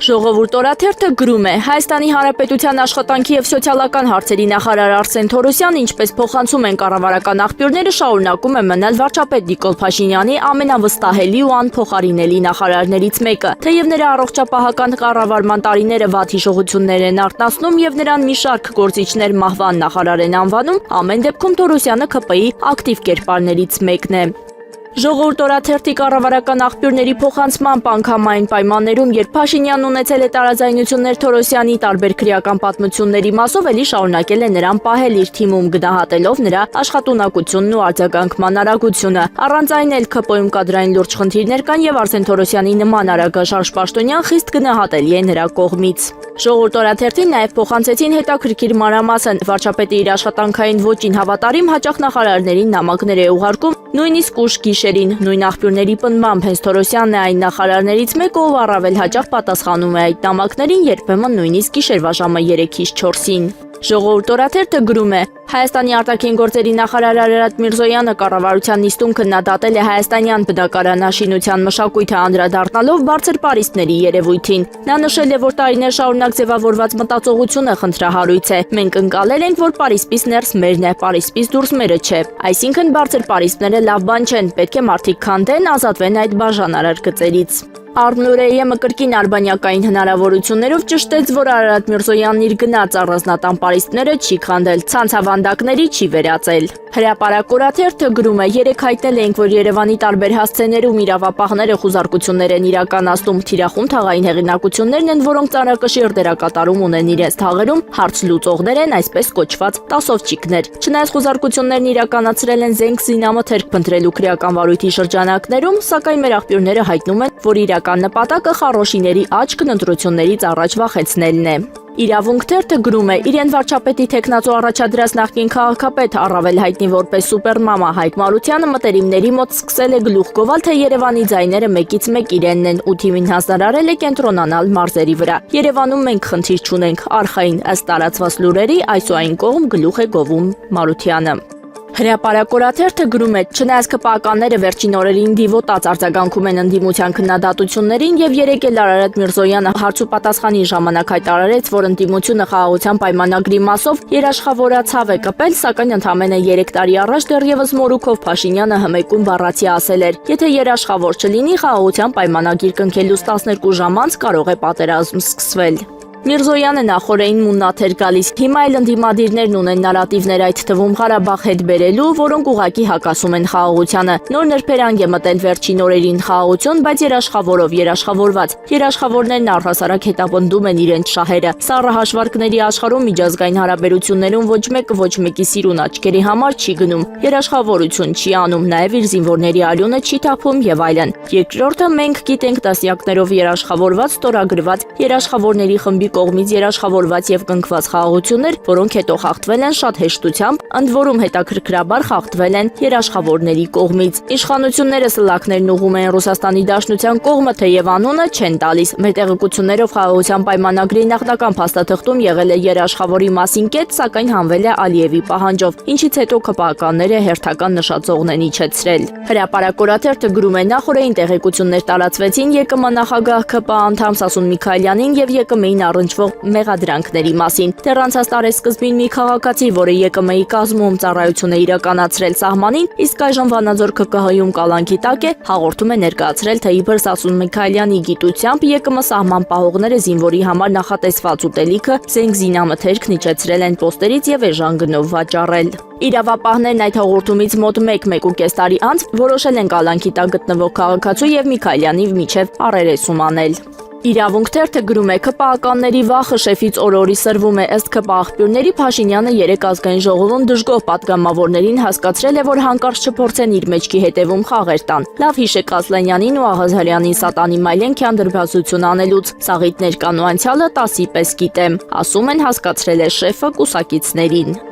Ժողովուրդ օրաթերթը գրում է Հայաստանի Հանրապետության աշխատանքի եւ սոցիալական հարցերի նախարար Արսեն Թորոսյանը, ինչպես փոխանցում են կառավարական աղբյուրները, շարունակում է մնալ վարչապետ Նիկոլ Փաշինյանի ամենավստահելի ու անփոխարինելի նախարարներից մեկը։ Թեև նրա առողջապահական կառավարման տարիները վատ հիշողություններ են արթնացնում եւ նրան մի շարք գործիչներ մահվան նախարար են անվանում, ամեն դեպքում Թորոսյանը ԿՊ-ի ակտիվ կերպարներից մեկն է։ Ժողովուրդ օրաթերթի կառավարական աղբյուրների փոխանցման անգամային պայմաններում, երբ Փաշինյանն ունեցել է տարաձայնություններ Թորոսյանի տարբեր քրեական պատմությունների մասով, էլի շարունակել է նրան պահել իր թիմում, գնահատելով նրա աշխատունակությունն ու արձագանքման արագությունը։ Առանց այն էլ ԿՊ-ում կադրային լուրջ խնդիրներ կան եւ Արսեն Թորոսյանի նման արագաշարժ պաշտոնյան խիստ գնահատելի է նրա կողմից։ Ժողովուրդ օրաթերթին նաև փոխանցեցին հետաքրքիր մանրամասն։ Վարչապետը իր աշխատանքային ոճին հավատարիմ հաճախ նախարարներին նամակներ է ուղարկում, նույնիսկ ուշ գիշերին։ Նույն աղբյուրների պնդմամբ հենց Թորոսյանն է այն նախարարներից մեկը, ով առավել հաճախ պատասխանում է այդ նամակներին, երբեմն նույնիսկ գիշերվա ժամը 3-ից 4-ին։ Ժողովուրդ օրաթերթը գրում է Հայաստանի արտաքին գործերի նախարար Արարատ Միրզոյանը կառավարության նիստում քննադատել է հայաստանյան բնակարանաշինության մշակույթը անդրադառնալով բարձր պարիսպների երևույթին։ Նա նշել է, որ տարիներ շարունակ ձևավորված մտածողությունը խնդրահարույց է։ Մենք ընկալել ենք, որ պարիսպից ներս մերն է, պարիսպից դուրս մերը չէ։ Այսինքն բարձր պարիսպները լավ բան չեն, պետք է մարդիկ քանդեն, ազատվեն այդ բաժանարար գծերից։ Արմնուրեյեմը կրկին արբանյակային հնարավորություններով ճշտեց, որ Արարատ Միրզոյանն իր գնած առանձնատան պարիսպները չի քանդել, ցանցավանդակների չի վերածել։ Հրապարակ օրաթերթը գրում է. երեկ հայտնել էինք, որ Երևանի տարբեր հասցեներում իրավապահները խուզարկություններ են իրականացնում, թիրախում թաղային հեղինակություններն են, որոնք ծանրակշիռ դերակատարում ունեն իրենց թաղերում, հարց լուծողներ են, այսպես կոչված տասովչիկներ։ Չնայած խուզարկություններն իրականացրել են զենք զինամթերք փնտրելու քրեական վարույթի շրջանակներում, սակայն մեր աղբյուրները հայտնում են, որ իրական նպատակը խառոշիների աչքն ընտրություններից առաջ վախեցնելն է։ Իրավունք թերթը գրում է. իրեն վարչապետի թեկնածու առաջադրած նախկին քաղաքապետ, առավել հայտնի որպես սուպերմամա Հայկ Մարությանը մտերիմների մոտ սկսել է գլուխ գովալ, թե Երևանի ձայները մեկից մեկ իրենն են ու թիմին հանձնարարել է կենտրոնանալ մարզերի վրա։ Երևանում մենք խնդիր չունենք, արխային ըստ տարածված լուրերի այս ու այն կողմ գլուխ է գովում Մարությանը։ Հրապարակ օրաթերթը գրում է. չնայած ԿՊԱ-ականները վերջին օրերին դիվոտած արձագանքում են ընդդիմության քննադատություններին եւ երեկ էլ Արարատ Միրզոյանը հարց ու պատասխանի ժամանակ հայտարարեց, որ ընդդիմությունը խաղաղության պայմանագրի մասով երաշխավորացավ է կպել, սակայն ընդամենը 3 տարի առաջ դեռևս մորուքով Փաշինյանը հմեկում բառացի ասել էր. եթե երաշխավոր չլինի, խաղաղության պայմանագիր կնքելուց 12 ժամ անց կարող է պատերազմ սկսվել։ Միրզոյանը նախորդին մուննաթ էր գալիս, հիմա էլ ընդդիմադիրներն ունեն նարատիվներ այդ թվում Ղարաբաղ հետ բերելու, որոնք ուղղակի հակասում են խաղաղությանը։ Նոր նրբերանգ է մտել վերջին օրերին խաղաղություն, բայց երաշխավորով երաշխավորված։ Երաշխավորներն առհասարակ հետապնդում են իրենց շահերը։ Սառը հաշվարկների աշխարհում միջազգային հարաբերություններում ոչ մեկը ոչ մեկի սիրուն աչքերի համար չի գնում։ Երաշխավորություն չի անում, նաև իր զինվորների արյունը չի թափում եւ այլն։ Երկրորդը մենք գիտենք դասյակներով երաշխավորված, ստորագրված երաշխավորների խմբի կողմից երաշխավորված եւ կնքված խաղաղություններ, որոնք հետո խախտվել են շատ հեշտությամբ, ընդ որում հետաքրքրաբար խախտվել են երաշխավորների կողմից։ Իշխանությունները սլաքներն ուղում են Ռուսաստանի Դաշնության կողմը, թեև անունը չեն տալիս։ Մեր տեղեկություններով խաղաղության պայմանագրի նախնական փաստաթղթում եղել է երաշխավորի մասին կետ, սակայն հանվել է Ալիևի պահանջով, ինչից հետո ԿՊԱ-ականները հերթական նշածողն են իջեցրել։ Հրապարակ օրաթերթը գրում է. նախորդին տեղեկություններ տարածվեցին ԵԿՄ նախագահ ԿՊԱ անդամ Սասուն Միքայելյանին եւ ԵԿՄ-ին առնչվող մեղադրանքների մասին։ Դեռ անցած տարեսկզբին մի քաղաքացի, որը ԵԿՄ-ի կազմում ծառայություն է իրականացրել սահմանին, իսկ այժմ Վանաձոր ԿԿՀ-ում կալանքի տակ է, հաղորդում է ներկայացրել, թե իբր Սասուն Միքայելյանի գիտությամբ ԵԿՄ սահման պահողները զինվորի համար նախատեսված ուտելիքը զենք զինամթերքն իջեցրել են պոստերից եւ էժան գնով վաճառել։ Իրավապահներն այդ հաղորդումից մոտ 1-1.5 տարի անց որոշել են կալանքի տակ գտնվող քաղաքացու եւ Միքայելյանի միջև առերեսում անել։ Իրավունք թերթը գրում է. ԿՊԱ-ականների վախը շեֆից օր-օրի սրվում է, ըստ ԿՊԱ աղբյուրների Փաշինյանը երեկ ազգային ժողովում դժգոհ պատգամավորներին հասկացրել է, որ հանկարծ չփորձեն իր մեջքի հետևում խաղեր տան։ Լավ հիշեք Ասլանյանին ու Աղազարյանին Սատանի Մայլենքյան դրբազություն անելուց, Սաղիթ ներկան ու անցյալը տասի պես գիտեմ, ասում են հասկացրել է շեֆը կուսակիցներին։